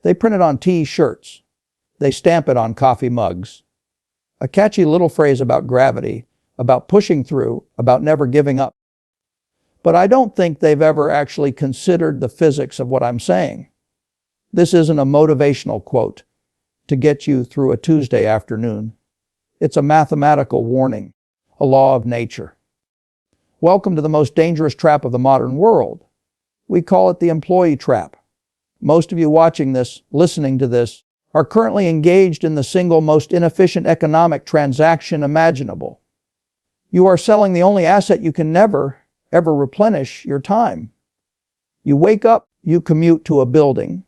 They print it on T-shirts. They stamp it on coffee mugs. A catchy little phrase about gravity, about pushing through, about never giving up. But I don't think they've ever actually considered the physics of what I'm saying. This isn't a motivational quote to get you through a Tuesday afternoon. It's a mathematical warning, a law of nature. Welcome to the most dangerous trap of the modern world. We call it the employee trap. Most of you watching this, listening to this, are currently engaged in the single most inefficient economic transaction imaginable. You are selling the only asset you can never, ever replenish, your time. You wake up, you commute to a building.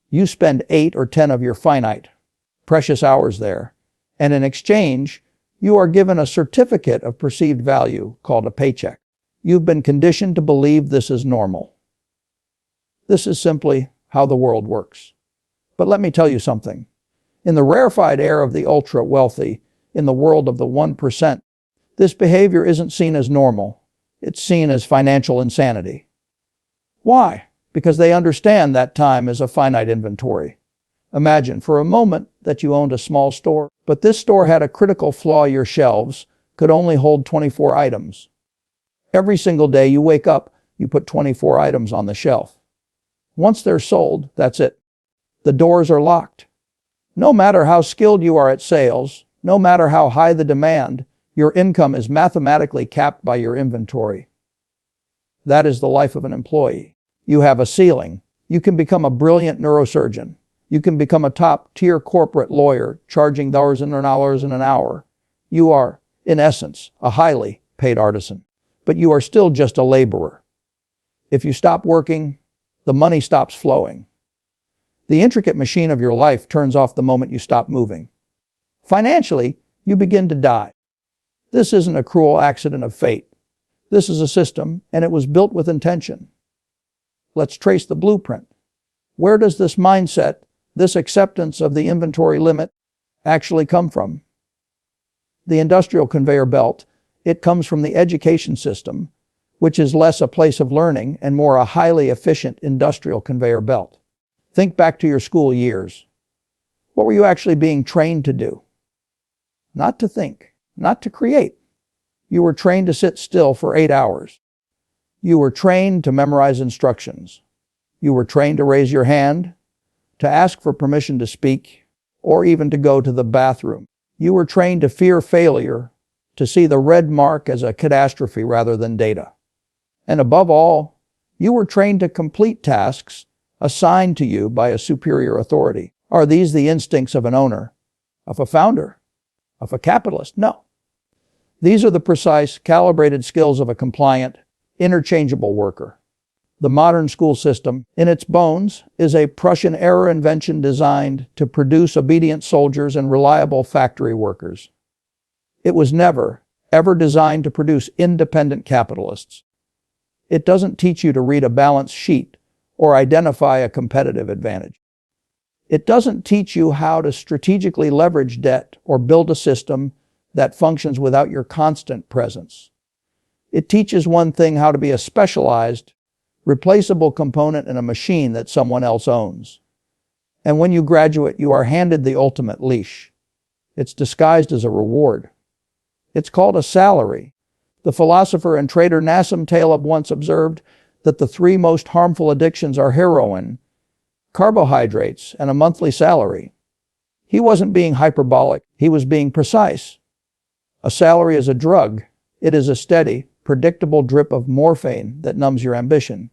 You spend 8 or 10 of your finite, precious hours there, and in exchange, you are given a certificate of perceived value called a paycheck. You've been conditioned to believe this is normal. This is simply how the world works. But let me tell you something. In the rarefied air of the ultra-wealthy, in the world of the 1%, this behavior isn't seen as normal. It's seen as financial insanity. Why? Because they understand that time is a finite inventory. Imagine for a moment that you owned a small store, but this store had a critical flaw: your shelves could only hold 24 items. Every single day you wake up, you put 24 items on the shelf. Once they're sold, that's it. The doors are locked. No matter how skilled you are at sales, no matter how high the demand, your income is mathematically capped by your inventory. That is the life of an employee. You have a ceiling. You can become a brilliant neurosurgeon. You can become a top-tier corporate lawyer, charging thousands of dollars an hour. You are, in essence, a highly paid artisan. But you are still just a laborer. If you stop working, the money stops flowing. The intricate machine of your life turns off the moment you stop moving. Financially, you begin to die. This isn't a cruel accident of fate. This is a system, and it was built with intention. Let's trace the blueprint. Where does this mindset, this acceptance of the inventory limit, actually come from? The industrial conveyor belt. It comes from the education system, which is less a place of learning and more a highly efficient industrial conveyor belt. Think back to your school years. What were you actually being trained to do? Not to think, not to create. You were trained to sit still for 8 hours. You were trained to memorize instructions. You were trained to raise your hand, to ask for permission to speak, or even to go to the bathroom. You were trained to fear failure, to see the red mark as a catastrophe rather than data. And above all, you were trained to complete tasks assigned to you by a superior authority. Are these the instincts of an owner, of a founder, of a capitalist? No. These are the precise, calibrated skills of a compliant, interchangeable worker. The modern school system, in its bones, is a Prussian-era invention designed to produce obedient soldiers and reliable factory workers. It was never, ever designed to produce independent capitalists. It doesn't teach you to read a balance sheet or identify a competitive advantage. It doesn't teach you how to strategically leverage debt or build a system that functions without your constant presence. It teaches one thing: how to be a specialized, replaceable component in a machine that someone else owns. And when you graduate, you are handed the ultimate leash. It's disguised as a reward. It's called a salary. The philosopher and trader Nassim Taleb once observed that the 3 most harmful addictions are heroin, carbohydrates, and a monthly salary. He wasn't being hyperbolic. He was being precise. A salary is a drug. It is a steady, predictable drip of morphine that numbs your ambition.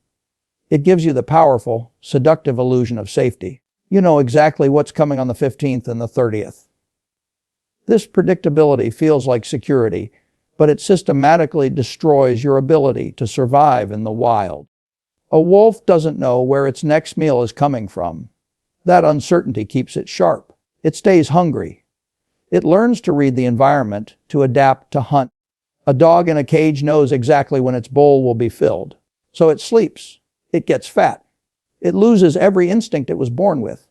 It gives you the powerful, seductive illusion of safety. You know exactly what's coming on the 15th and the 30th. This predictability feels like security, but it systematically destroys your ability to survive in the wild. A wolf doesn't know where its next meal is coming from. That uncertainty keeps it sharp. It stays hungry. It learns to read the environment, to adapt, to hunt. A dog in a cage knows exactly when its bowl will be filled. So it sleeps. It gets fat. It loses every instinct it was born with.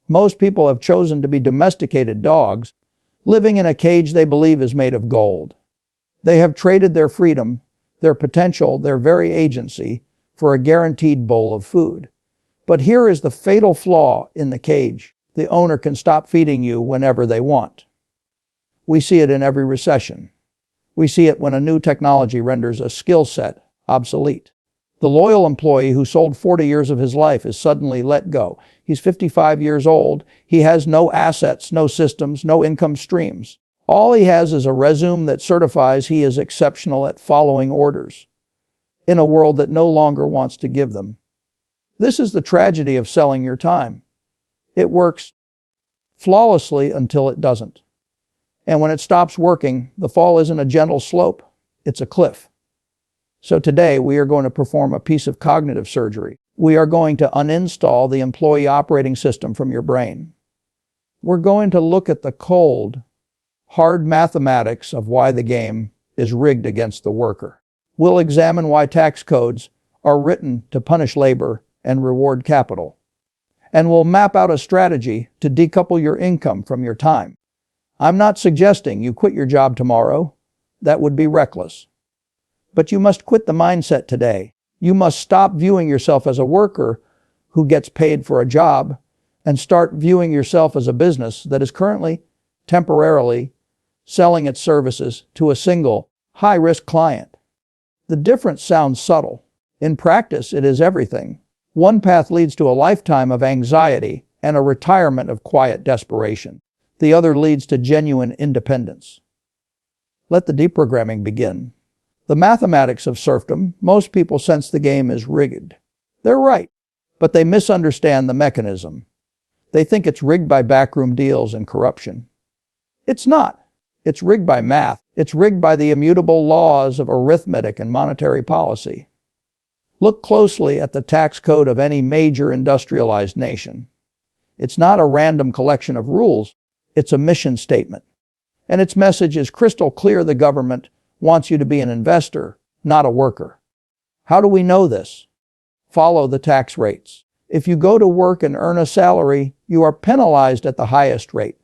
Most people have chosen to be domesticated dogs, living in a cage they believe is made of gold. They have traded their freedom, their potential, their very agency, for a guaranteed bowl of food. But here is the fatal flaw in the cage. The owner can stop feeding you whenever they want. We see it in every recession. We see it when a new technology renders a skill set obsolete. The loyal employee who sold 40 years of his life is suddenly let go. He's 55 years old. He has no assets, no systems, no income streams. All he has is a resume that certifies he is exceptional at following orders in a world that no longer wants to give them. This is the tragedy of selling your time. It works flawlessly until it doesn't. And when it stops working, the fall isn't a gentle slope, it's a cliff. So today we are going to perform a piece of cognitive surgery. We are going to uninstall the employee operating system from your brain. We're going to look at the cold, hard mathematics of why the game is rigged against the worker. We'll examine why tax codes are written to punish labor and reward capital. And we'll map out a strategy to decouple your income from your time. I'm not suggesting you quit your job tomorrow. That would be reckless. But you must quit the mindset today. You must stop viewing yourself as a worker who gets paid for a job and start viewing yourself as a business that is currently, temporarily, selling its services to a single, high-risk client. The difference sounds subtle. In practice, it is everything. One path leads to a lifetime of anxiety and a retirement of quiet desperation. The other leads to genuine independence. Let the deprogramming begin. The mathematics of serfdom, most people sense the game is rigged. They're right, but they misunderstand the mechanism. They think it's rigged by backroom deals and corruption. It's not. It's rigged by math. It's rigged by the immutable laws of arithmetic and monetary policy. Look closely at the tax code of any major industrialized nation. It's not a random collection of rules. It's a mission statement. And its message is crystal clear. The government wants you to be an investor, not a worker. How do we know this? Follow the tax rates. If you go to work and earn a salary, you are penalized at the highest rate.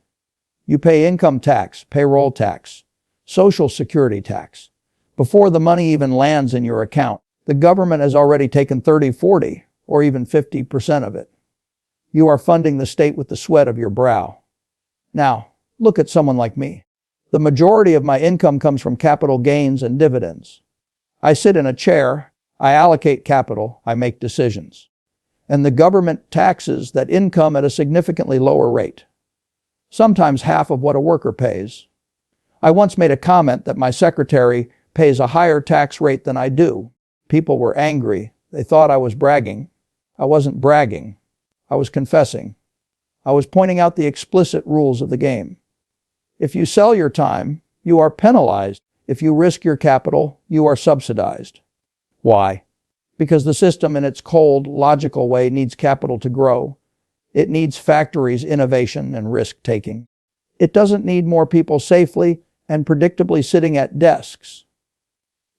You pay income tax, payroll tax, social security tax. Before the money even lands in your account, the government has already taken 30, 40, or even 50% of it. You are funding the state with the sweat of your brow. Now, look at someone like me. The majority of my income comes from capital gains and dividends. I sit in a chair, I allocate capital, I make decisions. And the government taxes that income at a significantly lower rate. Sometimes half of what a worker pays. I once made a comment that my secretary pays a higher tax rate than I do. People were angry. They thought I was bragging. I wasn't bragging. I was confessing. I was pointing out the explicit rules of the game. If you sell your time, you are penalized. If you risk your capital, you are subsidized. Why? Because the system in its cold, logical way needs capital to grow. It needs factories, innovation, and risk-taking. It doesn't need more people safely and predictably sitting at desks.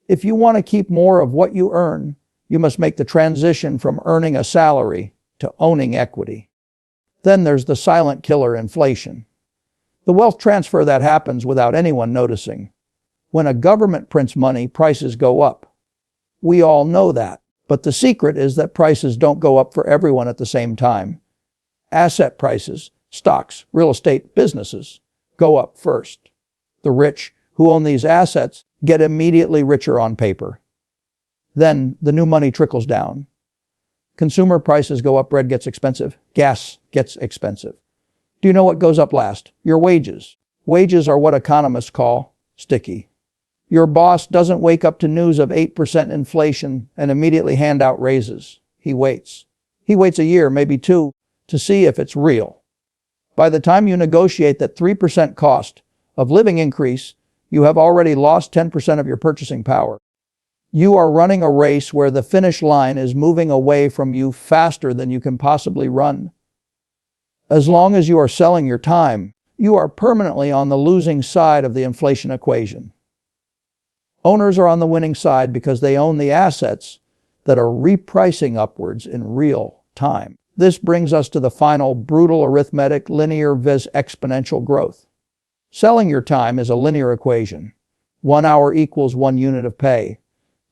If you want to keep more of what you earn, you must make the transition from earning a salary to owning equity. Then there's the silent killer, inflation. The wealth transfer that happens without anyone noticing. When a government prints money, prices go up. We all know that. But the secret is that prices don't go up for everyone at the same time. Asset prices, stocks, real estate, businesses, go up first. The rich, who own these assets, get immediately richer on paper. Then the new money trickles down. Consumer prices go up, bread gets expensive, gas gets expensive. Do you know what goes up last? Your wages. Wages are what economists call sticky. Your boss doesn't wake up to news of 8% inflation and immediately hand out raises. He waits. He waits a year, maybe two, to see if it's real. By the time you negotiate that 3% cost of living increase, you have already lost 10% of your purchasing power. You are running a race where the finish line is moving away from you faster than you can possibly run. As long as you are selling your time, you are permanently on the losing side of the inflation equation. Owners are on the winning side because they own the assets that are repricing upwards in real time. This brings us to the final brutal arithmetic, linear vis exponential growth. Selling your time is a linear equation. 1 hour equals 1 unit of pay.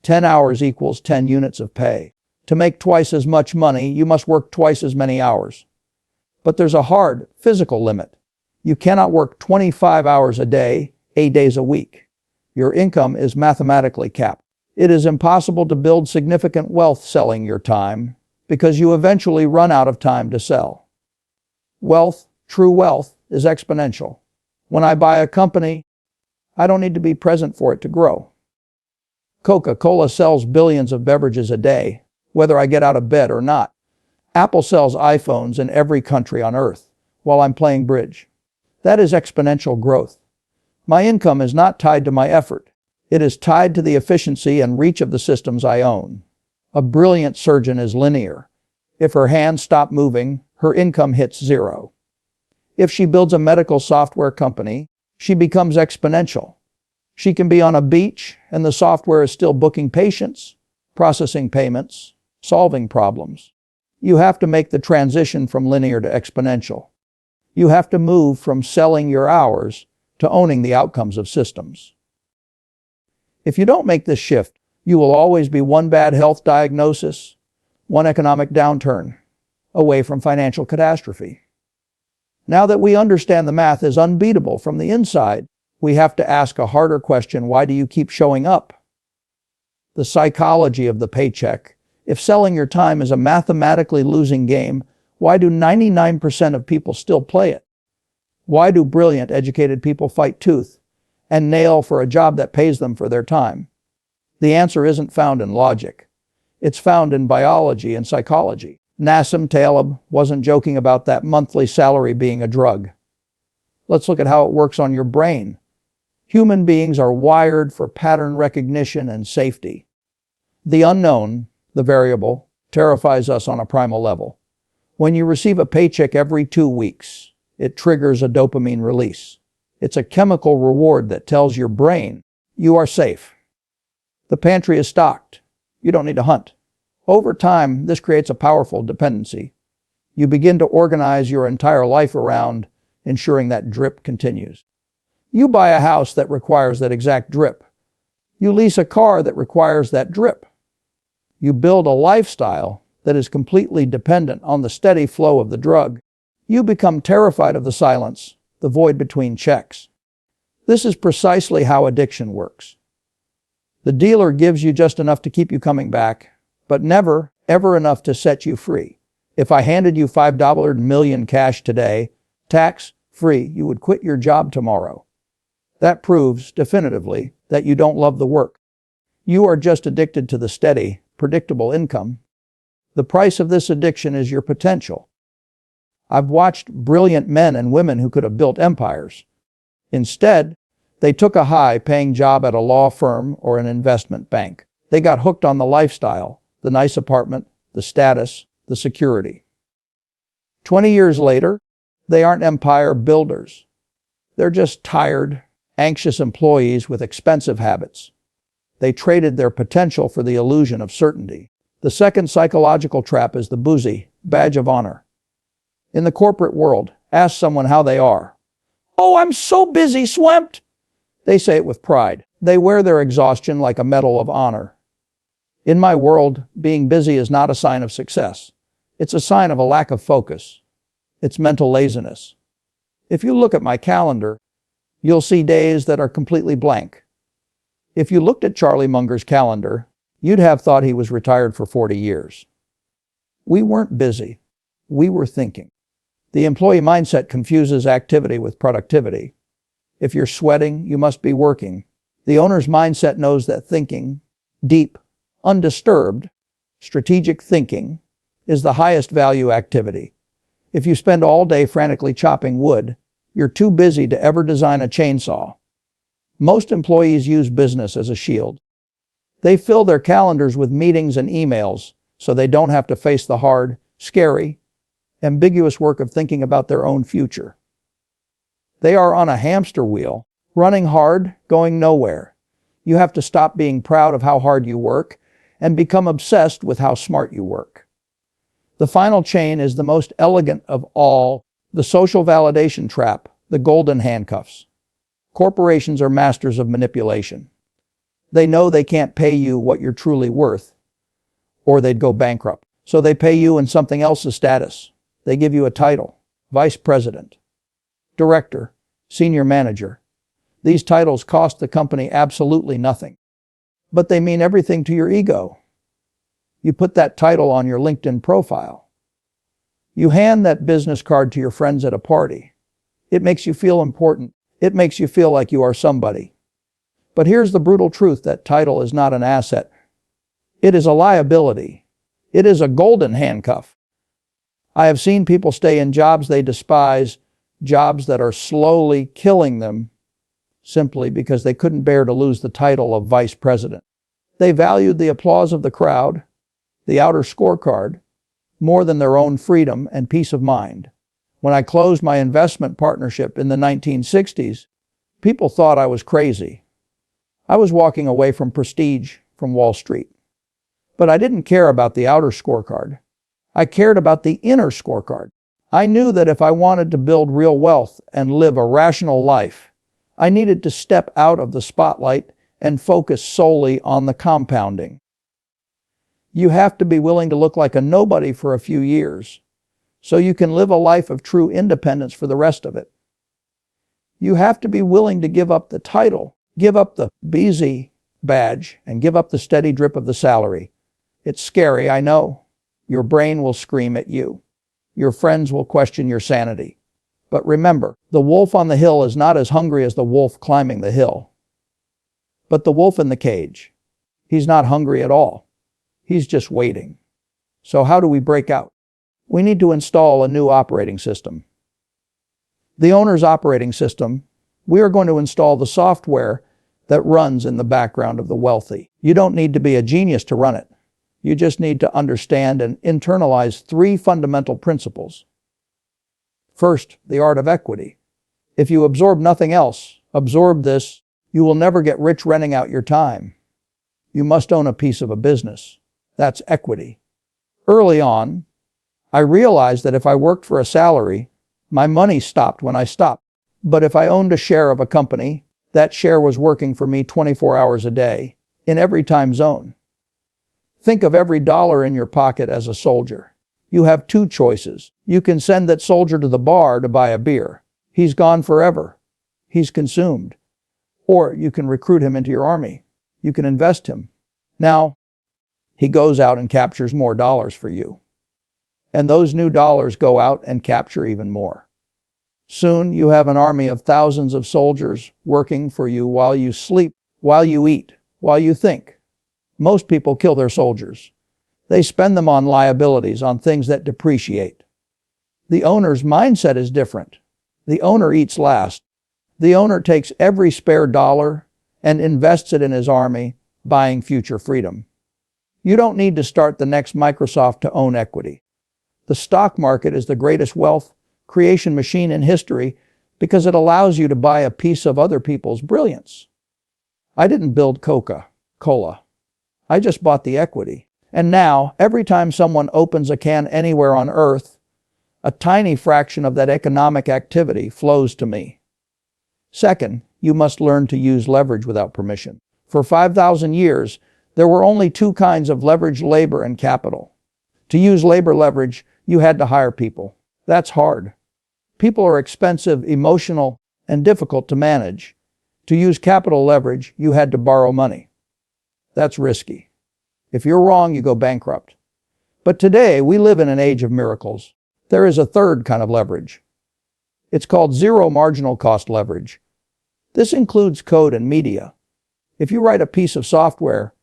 10 hours equals 10 units of pay. To make twice as much money, you must work twice as many hours. But there's a hard, physical limit. You cannot work 25 hours a day, 8 days a week. Your income is mathematically capped. It is impossible to build significant wealth selling your time because you eventually run out of time to sell. Wealth, true wealth, is exponential. When I buy a company, I don't need to be present for it to grow. Coca-Cola sells billions of beverages a day, whether I get out of bed or not. Apple sells iPhones in every country on earth while I'm playing bridge. That is exponential growth. My income is not tied to my effort. It is tied to the efficiency and reach of the systems I own. A brilliant surgeon is linear. If her hands stop moving, her income hits zero. If she builds a medical software company, she becomes exponential. She can be on a beach and the software is still booking patients, processing payments, solving problems. You have to make the transition from linear to exponential. You have to move from selling your hours to owning the outcomes of systems. If you don't make this shift, you will always be one bad health diagnosis, one economic downturn, away from financial catastrophe. Now that we understand the math is unbeatable from the inside, we have to ask a harder question: why do you keep showing up? The psychology of the paycheck. If selling your time is a mathematically losing game, why do 99% of people still play it? Why do brilliant, educated people fight tooth and nail for a job that pays them for their time? The answer isn't found in logic. It's found in biology and psychology. Nassim Taleb wasn't joking about that monthly salary being a drug. Let's look at how it works on your brain. Human beings are wired for pattern recognition and safety. The unknown, the variable, terrifies us on a primal level. When you receive a paycheck every 2 weeks, it triggers a dopamine release. It's a chemical reward that tells your brain, you are safe. The pantry is stocked. You don't need to hunt. Over time, this creates a powerful dependency. You begin to organize your entire life around ensuring that drip continues. You buy a house that requires that exact drip. You lease a car that requires that drip. You build a lifestyle that is completely dependent on the steady flow of the drug. You become terrified of the silence, the void between checks. This is precisely how addiction works. The dealer gives you just enough to keep you coming back, but never, ever enough to set you free. If I handed you $5 million cash today, tax-free, you would quit your job tomorrow. That proves definitively that you don't love the work. You are just addicted to the steady, predictable income. The price of this addiction is your potential. I've watched brilliant men and women who could have built empires. Instead, they took a high-paying job at a law firm or an investment bank. They got hooked on the lifestyle, the nice apartment, the status, the security. 20 years later, they aren't empire builders. They're just tired, anxious employees with expensive habits. They traded their potential for the illusion of certainty. The second psychological trap is the boozy badge of honor. In the corporate world, ask someone how they are. "Oh, I'm so busy, swamped." They say it with pride. They wear their exhaustion like a medal of honor. In my world, being busy is not a sign of success. It's a sign of a lack of focus. It's mental laziness. If you look at my calendar, you'll see days that are completely blank. If you looked at Charlie Munger's calendar, you'd have thought he was retired for 40 years. We weren't busy. We were thinking. The employee mindset confuses activity with productivity. If you're sweating, you must be working. The owner's mindset knows that thinking, deep, undisturbed, strategic thinking, is the highest value activity. If you spend all day frantically chopping wood, you're too busy to ever design a chainsaw. Most employees use business as a shield. They fill their calendars with meetings and emails so they don't have to face the hard, scary, ambiguous work of thinking about their own future. They are on a hamster wheel, running hard, going nowhere. You have to stop being proud of how hard you work and become obsessed with how smart you work. The final chain is the most elegant of all, the social validation trap, the golden handcuffs. Corporations are masters of manipulation. They know they can't pay you what you're truly worth. or they'd go bankrupt. So they pay you in something else's status. They give you a title: vice president, director, senior manager. These titles cost the company absolutely nothing, but they mean everything to your ego. You put that title on your LinkedIn profile. You hand that business card to your friends at a party. It makes you feel important. It makes you feel like you are somebody. But here's the brutal truth: that title is not an asset. It is a liability. It is a golden handcuff. I have seen people stay in jobs they despise, jobs that are slowly killing them, simply because they couldn't bear to lose the title of vice president. They valued the applause of the crowd, the outer scorecard, more than their own freedom and peace of mind. When I closed my investment partnership in the 1960s, people thought I was crazy. I was walking away from prestige, from Wall Street. But I didn't care about the outer scorecard. I cared about the inner scorecard. I knew that if I wanted to build real wealth and live a rational life, I needed to step out of the spotlight and focus solely on the compounding. You have to be willing to look like a nobody for a few years, so you can live a life of true independence for the rest of it. You have to be willing to give up the title, give up the BZ badge, and give up the steady drip of the salary. It's scary, I know. Your brain will scream at you. Your friends will question your sanity. But remember, the wolf on the hill is not as hungry as the wolf climbing the hill. But the wolf in the cage, he's not hungry at all. He's just waiting. So how do we break out? We need to install a new operating system. The owner's operating system. We are going to install the software that runs in the background of the wealthy. You don't need to be a genius to run it. You just need to understand and internalize 3 fundamental principles. First, the art of equity. If you absorb nothing else, absorb this. You will never get rich renting out your time. You must own a piece of a business. That's equity. Early on, I realized that if I worked for a salary, my money stopped when I stopped. But if I owned a share of a company, that share was working for me 24 hours a day, in every time zone. Think of every dollar in your pocket as a soldier. You have 2 choices. You can send that soldier to the bar to buy a beer. He's gone forever. He's consumed. Or you can recruit him into your army. You can invest him. Now, he goes out and captures more dollars for you. And those new dollars go out and capture even more. Soon you have an army of thousands of soldiers working for you while you sleep, while you eat, while you think. Most people kill their soldiers. They spend them on liabilities, on things that depreciate. The owner's mindset is different. The owner eats last. The owner takes every spare dollar and invests it in his army, buying future freedom. You don't need to start the next Microsoft to own equity. The stock market is the greatest wealth creation machine in history because it allows you to buy a piece of other people's brilliance. I didn't build Coca-Cola. I just bought the equity. And now, every time someone opens a can anywhere on earth, a tiny fraction of that economic activity flows to me. Second, you must learn to use leverage without permission. For 5,000 years, there were only 2 kinds of leverage: labor and capital. To use labor leverage, you had to hire people. That's hard. People are expensive, emotional, and difficult to manage. To use capital leverage, you had to borrow money. That's risky. If you're wrong, you go bankrupt. But today, we live in an age of miracles. There is a third kind of leverage. It's called zero-marginal-cost leverage. This includes code and media. If you write a piece of software,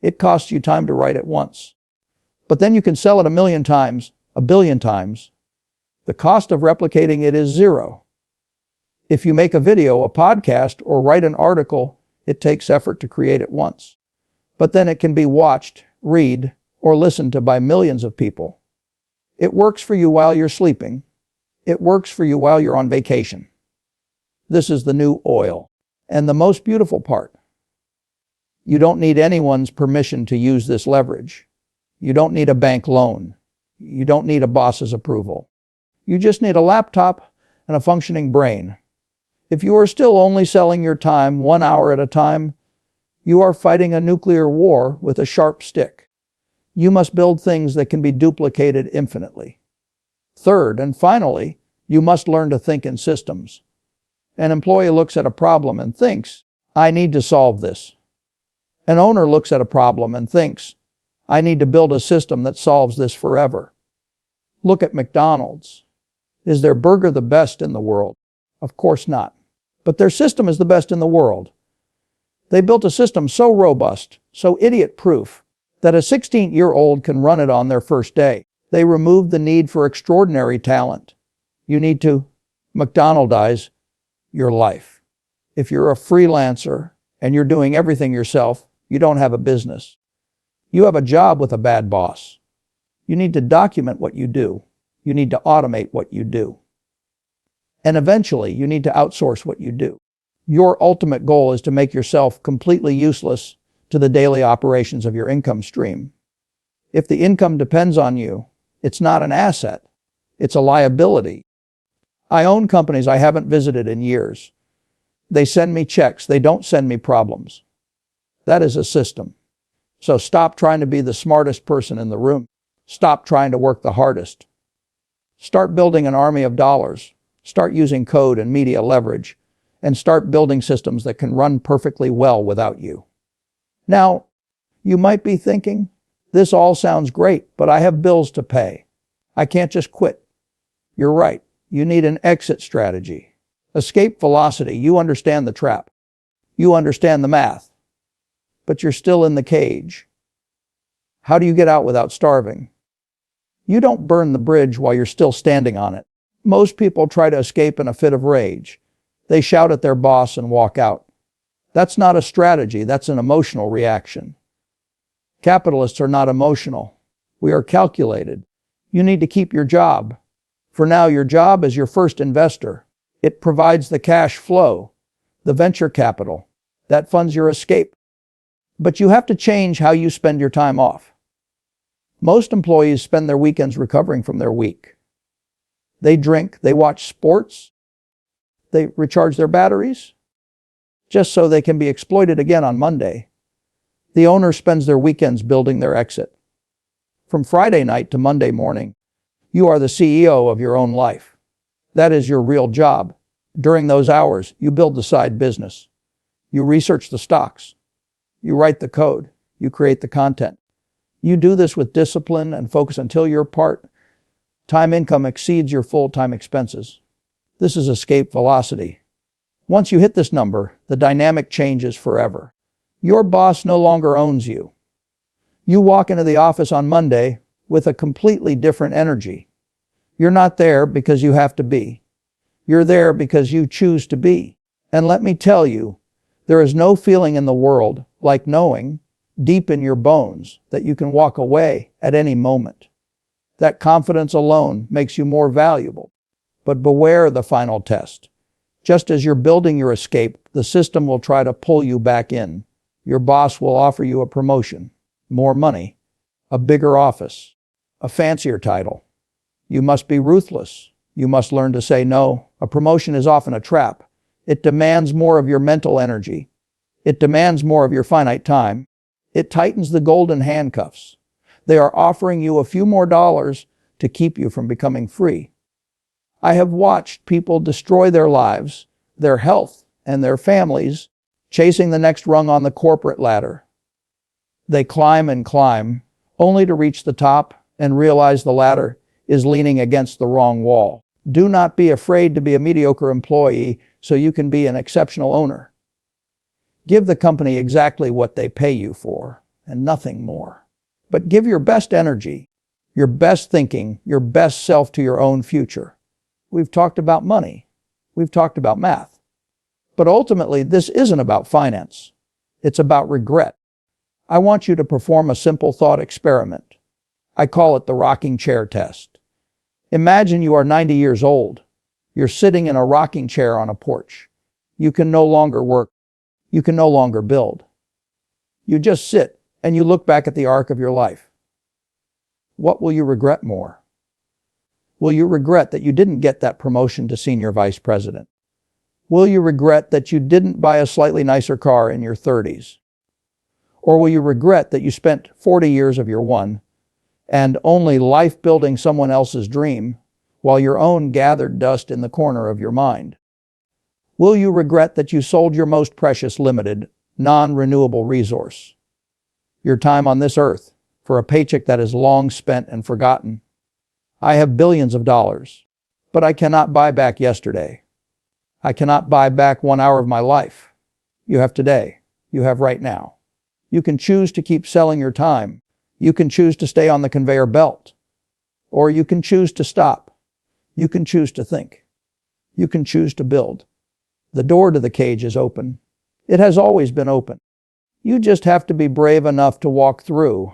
it costs you time to write it once. But then you can sell it 1,000,000 times, 1,000,000,000 times. The cost of replicating it is 0. If you make a video, a podcast, or write an article, it takes effort to create it once. But then it can be watched, read, or listened to by millions of people. It works for you while you're sleeping. It works for you while you're on vacation. This is the new oil. And the most beautiful part: you don't need anyone's permission to use this leverage. You don't need a bank loan. You don't need a boss's approval. You just need a laptop and a functioning brain. If you are still only selling your time 1 hour at a time, you are fighting a nuclear war with a sharp stick. You must build things that can be duplicated infinitely. Third, and finally, you must learn to think in systems. An employee looks at a problem and thinks, I need to solve this. An owner looks at a problem and thinks, I need to build a system that solves this forever. Look at McDonald's. Is their burger the best in the world? Of course not. But their system is the best in the world. They built a system so robust, so idiot-proof, that a 16-year-old can run it on their first day. They removed the need for extraordinary talent. You need to McDonaldize your life. If you're a freelancer and you're doing everything yourself, you don't have a business. You have a job with a bad boss. You need to document what you do. You need to automate what you do. And eventually, you need to outsource what you do. Your ultimate goal is to make yourself completely useless to the daily operations of your income stream. If the income depends on you, it's not an asset. It's a liability. I own companies I haven't visited in years. They send me checks. They don't send me problems. That is a system. So stop trying to be the smartest person in the room. Stop trying to work the hardest. Start building an army of dollars. Start using code and media leverage. And start building systems that can run perfectly well without you. Now, you might be thinking, this all sounds great, but I have bills to pay. I can't just quit. You're right. You need an exit strategy. Escape velocity. You understand the trap. You understand the math. But you're still in the cage. How do you get out without starving? You don't burn the bridge while you're still standing on it. Most people try to escape in a fit of rage. They shout at their boss and walk out. That's not a strategy. That's an emotional reaction. Capitalists are not emotional. We are calculated. You need to keep your job. For now, your job is your first investor. It provides the cash flow, the venture capital, that funds your escape. But you have to change how you spend your time off. Most employees spend their weekends recovering from their week. They drink, they watch sports, they recharge their batteries, just so they can be exploited again on Monday. The owner spends their weekends building their exit. From Friday night to Monday morning, you are the CEO of your own life. That is your real job. During those hours, you build the side business. You research the stocks. You write the code. You create the content. You do this with discipline and focus until your part-time income exceeds your full-time expenses. This is escape velocity. Once you hit this number, the dynamic changes forever. Your boss no longer owns you. You walk into the office on Monday with a completely different energy. You're not there because you have to be. You're there because you choose to be. And let me tell you, there is no feeling in the world like knowing, deep in your bones, that you can walk away at any moment. That confidence alone makes you more valuable. But beware the final test. Just as you're building your escape, the system will try to pull you back in. Your boss will offer you a promotion, more money, a bigger office, a fancier title. You must be ruthless. You must learn to say no. A promotion is often a trap. It demands more of your mental energy. It demands more of your finite time. It tightens the golden handcuffs. They are offering you a few more dollars to keep you from becoming free. I have watched people destroy their lives, their health, and their families, chasing the next rung on the corporate ladder. They climb and climb, only to reach the top and realize the ladder is leaning against the wrong wall. Do not be afraid to be a mediocre employee so you can be an exceptional owner. Give the company exactly what they pay you for, and nothing more. But give your best energy, your best thinking, your best self to your own future. We've talked about money. We've talked about math. But ultimately, this isn't about finance. It's about regret. I want you to perform a simple thought experiment. I call it the rocking chair test. Imagine you are 90 years old. You're sitting in a rocking chair on a porch. You can no longer work. You can no longer build. You just sit and you look back at the arc of your life. What will you regret more? Will you regret that you didn't get that promotion to senior vice president? Will you regret that you didn't buy a slightly nicer car in your 30s? Or will you regret that you spent 40 years of your one and only life building someone else's dream, while your own gathered dust in the corner of your mind? Will you regret that you sold your most precious limited, non-renewable resource, your time on this earth, for a paycheck that is long spent and forgotten? I have billions of dollars, but I cannot buy back yesterday. I cannot buy back 1 hour of my life. You have today. You have right now. You can choose to keep selling your time. You can choose to stay on the conveyor belt. Or you can choose to stop. You can choose to think. You can choose to build. The door to the cage is open. It has always been open. You just have to be brave enough to walk through.